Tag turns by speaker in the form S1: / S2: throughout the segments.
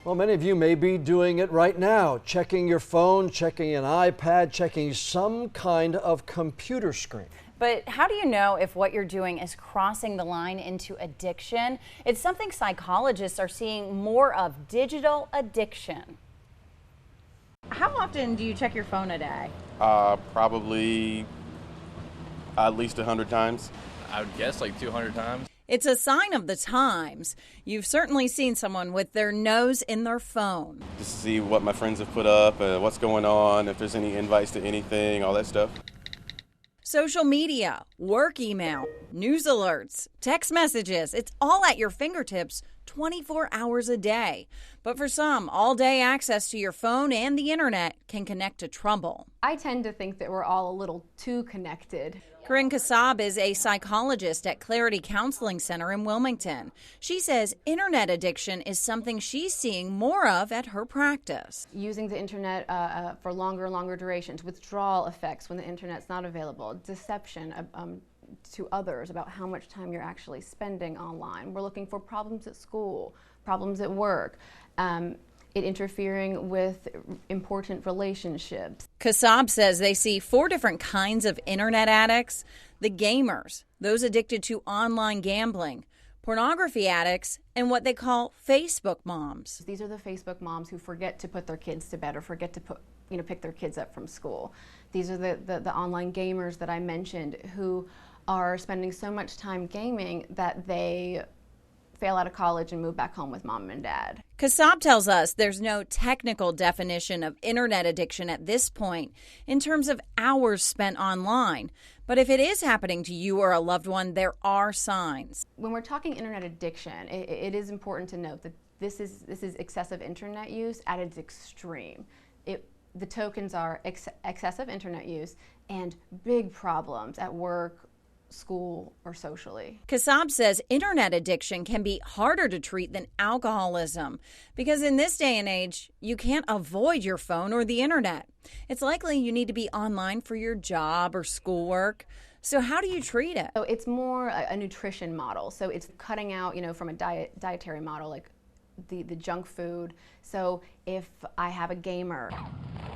S1: Well, many of you may be doing it right now, checking your phone, checking an iPad, checking some kind of computer screen.
S2: But how do you know if what you're doing is crossing the line into addiction? It's something psychologists are seeing more of: digital addiction. How often do you check your phone a day?
S3: Probably at least 100 times.
S4: I would guess like 200 times.
S2: It's a sign of the times. You've certainly seen someone with their nose in their phone.
S3: Just to see what my friends have put up, what's going on, if there's any invites to anything, all that stuff.
S2: Social media, work email, news alerts, text messages, it's all at your fingertips 24 hours a day. But for some, all-day access to your phone and the internet can connect to trouble.
S5: I tend to think that we're all a little too connected.
S2: Corinne Kassab is a psychologist at Clarity Counseling Center in Wilmington. She says internet addiction is something she's seeing more of at her practice.
S5: Using the internet for longer and longer durations, withdrawal effects when the internet's not available, deception to others about how much time you're actually spending online. We're looking for problems at school, problems at work. It interfering with important relationships.
S2: Kassab says they see 4 different kinds of internet addicts: the gamers, those addicted to online gambling, pornography addicts, and what they call Facebook moms.
S5: These are the Facebook moms who forget to put their kids to bed or forget to pick their kids up from school. These are the online gamers that I mentioned who are spending so much time gaming that they fail out of college and move back home with mom and dad.
S2: Kassab tells us there's no technical definition of internet addiction at this point in terms of hours spent online. But if it is happening to you or a loved one, there are signs.
S5: When we're talking internet addiction, it is important to note that this is excessive internet use at its extreme. The tokens are excessive internet use and big problems at work, school, or socially.
S2: Kassab says internet addiction can be harder to treat than alcoholism because in this day and age, you can't avoid your phone or the internet. It's likely you need to be online for your job or schoolwork. So how do you treat it?
S5: So it's more a nutrition model. So it's cutting out, from a dietary model, like the junk food. So if I have a gamer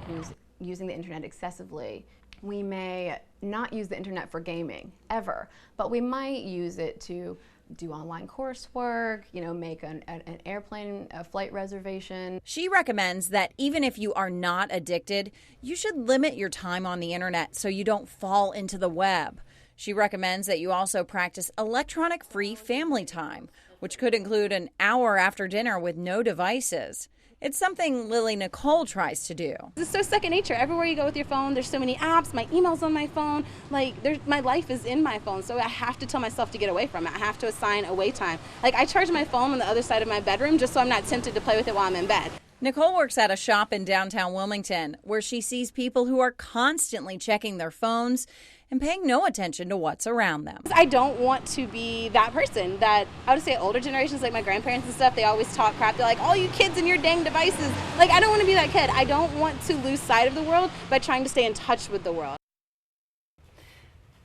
S5: who's using the internet excessively, we may not use the internet for gaming ever, but we might use it to do online coursework, make an airplane flight reservation.
S2: She recommends that even if you are not addicted, you should limit your time on the internet so you don't fall into the web. She recommends that you also practice electronic-free family time, which could include an hour after dinner with no devices. It's something Lily Nicole tries to do.
S6: It's so second nature. Everywhere you go with your phone, there's so many apps. My email's on my phone. My life is in my phone. So I have to tell myself to get away from it. I have to assign away time. I charge my phone on the other side of my bedroom just so I'm not tempted to play with it while I'm in bed.
S2: Nicole works at a shop in downtown Wilmington where she sees people who are constantly checking their phones and paying no attention to what's around them.
S6: I don't want to be that person that, I would say older generations, like my grandparents and stuff, they always talk crap. They're like, all you kids and your dang devices. I don't want to be that kid. I don't want to lose sight of the world by trying to stay in touch with the world.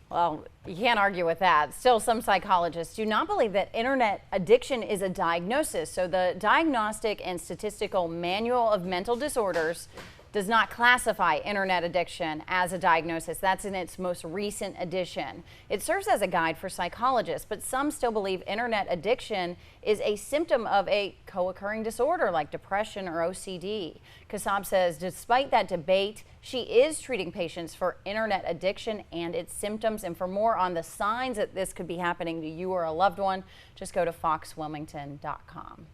S2: Well, you can't argue with that. Still, some psychologists do not believe that internet addiction is a diagnosis. So the Diagnostic and Statistical Manual of Mental Disorders does not classify internet addiction as a diagnosis. That's in its most recent edition. It serves as a guide for psychologists, but some still believe internet addiction is a symptom of a co-occurring disorder like depression or OCD. Kassab says despite that debate, she is treating patients for internet addiction and its symptoms. And for more on the signs that this could be happening to you or a loved one, just go to foxwilmington.com.